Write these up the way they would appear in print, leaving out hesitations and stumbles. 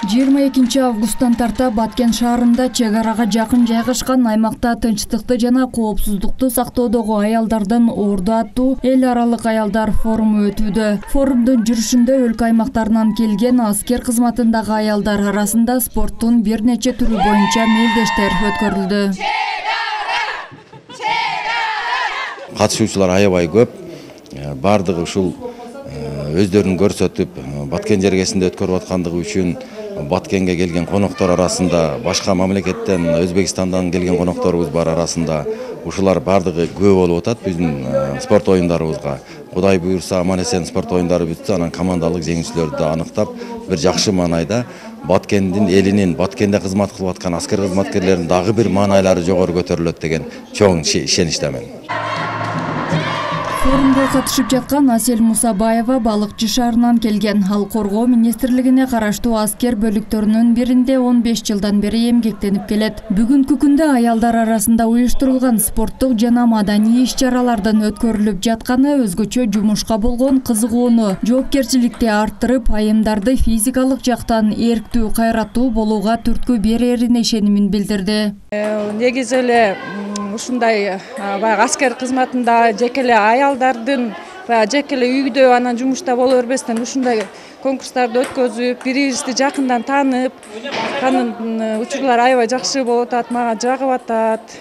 22 августтан тарта Баткен шаарында чек арага жакын жайгашкан аймакта тынчтыкты жана коопсуздукту сактоодогу аялдардын орду аттуу эл аралык аялдар форуму өтүүдө. Форумдун жүрүшүндө өлкө аймактарынан келген аскер кызматындагы аялдар арасында спорттун бир нече түрү боюнча мелдештер өткөрүлдү. Катышуучулар аябай көп. Бардыгы ушул өздөрүн көрсөтүп, Баткен жергесинде өткөрүп аткандыгы үчүн Баткенге келген коноктор арасында, башка мамлекеттен, Өзбекстандан келген конокторубуз бар арасында ушулар бардыгы күбө болуп атат биздин спорт оюндарыбызга. Кудай буйрса, аман-эсен спорт оюндары бүтсө, анан командалык жеңүүчүлөрдү аныктап, бир жакшы маанайда Баткендин элинин, Баткенде кызмат кылып аткан аскер кызматкерлеринин дагы бир маанайлары жогору көтөрүлөт деген чоң ишеничтемин. Форумга катышып жаткан Асель Мусабаева балыкчы шаарынан келген. Ал коргоо министрлигине караштуу аскер бөлүктөрүнүн биринде 15 жылдан бери эмгектенип келет. Бүгүнкү күндө аялдар арасында уюштурулган спорттук жана маданий иш-чаралардын өткөрүлүп жатканы өзгөчө жумушка болгон кызыгууну, жоопкерчиликти арттырып, айымдарды физикалык жактан эрктүү, кайраттуу болууга түрткү берерине ишенимин билдирди. Негизи эле ушундай аскер кызматында жекеле аялдардын жекеле үйдө анан жумушта боло бербестен ушундай конкурстарды өткөзүп, бири-бирибизди жакындан таанып, анын учурлар аябай жакшы болуп атат, мага жагып атат.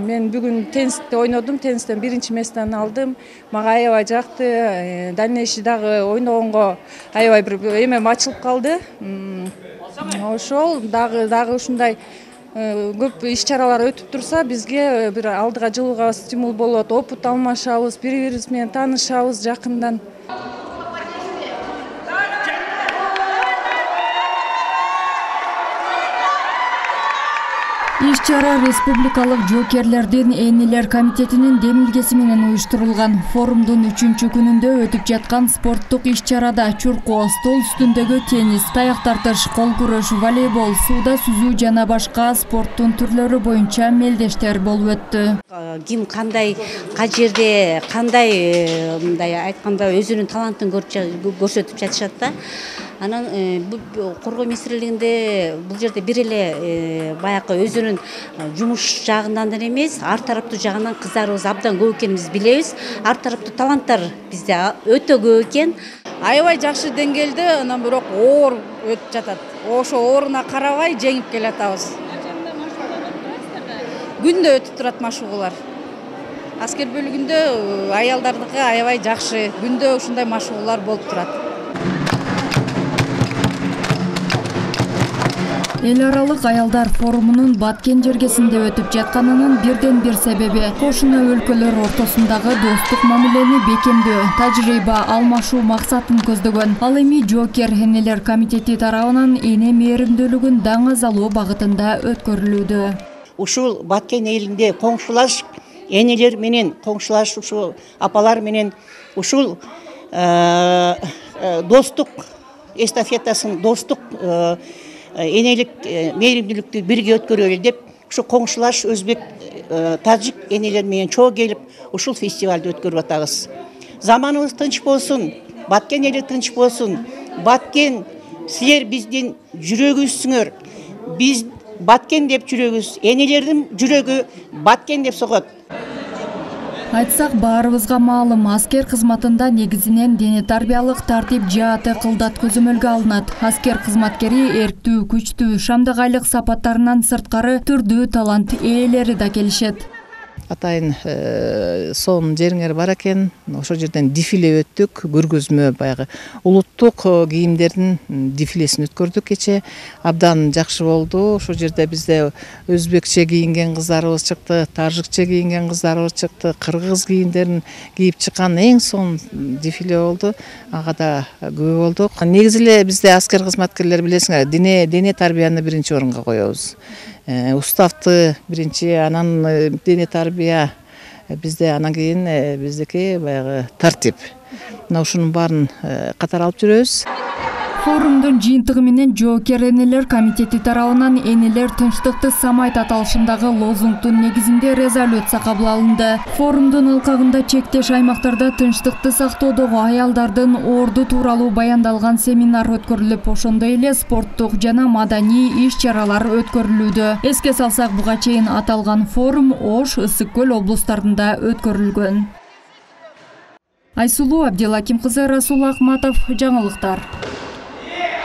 Мен бүгүн теннисте ойнодум, теннистен биринчи месттен алдым. Мага аябай жакты. Дальнейший дагы ойногонго аябай бир эмем ачылып калды. Ошол дагы ушундай көп иш-чаралар өтүп турса, бизге бир алдыга жылууга стимул болот, опыт алмашабыз, бири-бирибиз менен таанышабыз жакындан. Иш-чара республикалык жоокерлердин Энилер комитетинин демилгеси менен уюштурулган. Форумдун 3-чү күнүндө өтүп жаткан спорттук иш-чарада чуркоо, стол үстүндөгү теннис, таяк тартыш, кол күрөш, волейбол, сууда сүзүү жана башка спорттун түрлөрү боюнча мелдештер болуп өттү. Ким кандай жерде кандай мындай айтканда өзүнүн талантын көрсөтүп жатышат да. Анан коргоо министрлигинде бул жерде бир эле баягы өзүнүн жумуш жагынан да эмес, ар тараптуу жагынан кыздарыбыз абдан көп экенин билебиз. Ар тараптуу таланттар бизде өтө көп экен. Аябай жакшы деңгээлде, анан бирок оор өтүп жатат. Ошо ооруна карабай жеңип келатабыз. Күндө өтүп турат машыгуулар. Аскер бөлүгүндө аялдардыкы аябай жакшы. Күндө ушундай машыгуулар болуп турат. Эл аралык аялдар форумунун Баткен жергесинде өтүп жатканынын бирден бир себеби кошуна өлкөлөр ортосундагы достук мамилени бекемдөө, тажрыйба алмашуу максатын көздөгөн. Ал эми жоокер Энелер комитети тарабынан эне мээримдүүлүгүн даңазалоо багытында өткөрүлүүдө. Ушул Баткен элинде коңшулаш энелер менен, коңшулаш ушул апалар менен ушул достук эстафетасын, достук энелик мээримдүүлүктү бирге өткөрөлү деп ушу коңшулаш өзбек, тажик энелер менен чогуу келип ушул фестивалды өткөрүп атабыз. Заманыбыз тынч болсун, Баткен эли тынч болсун. Баткен силер биздин жүрөгүбүзсүңөр. Биз Баткен деп жүрөгүбүз, энелердин жүрөгү Баткен деп согот. Айтсак баарыбызга маалым, аскер кызматында негизинен дене тарбиялык тартип жааты кылдат көзөмөлгө алынат. Аскер кызматкери эрктүү, күчтүү, шамдыгайлык сапаттарынан сырткары түрдүү талант ээлери да келишет. Атайын сонун жериңер бар экен. Ошол жерден дефиле өттүк, көргөзмө баягы улуттук кийимдердин дефилесин өткөрдүк кече. Абдан жакшы болду. Ошол жерде бизде өзбекче кийинген кыздарыбыз чыкты, тажикче кийинген кыздарыбыз чыкты, кыргыз кийимдерин кийип чыккан эң сонун дефиле болду. Ага да күбө болдук. Негизи эле бизде аскер кызматкерлер билесиңер, дене тарбияны биринчи орунга коебуз. Уставты биринчи, анан дене тарбия бизде, анан кийин биздики баягы тартип. Мына ушунун баарын катар алып жүрөбүз. Форумдун жыйынтыгы менен жоокер энелер комитети тарабынан энелер тынчтыкты самайт аталышындагы лозунгдун негизинде резолюция кабыл алынды. Форумдун алкагында чектеш аймактарда тынчтыкты сактоодогу аялдардын орду тууралуу баяндалган семинар өткөрүлүп, ошондой эле спорттук жана маданий иш-чаралар өткөрүлүүдө. Эске салсак, буга чейин аталган форум Ош, Ысык көл облустарында өткөрүлгөн. Айсулуу Абдилаким кызы, Расул Ахматов, жаңылыктар.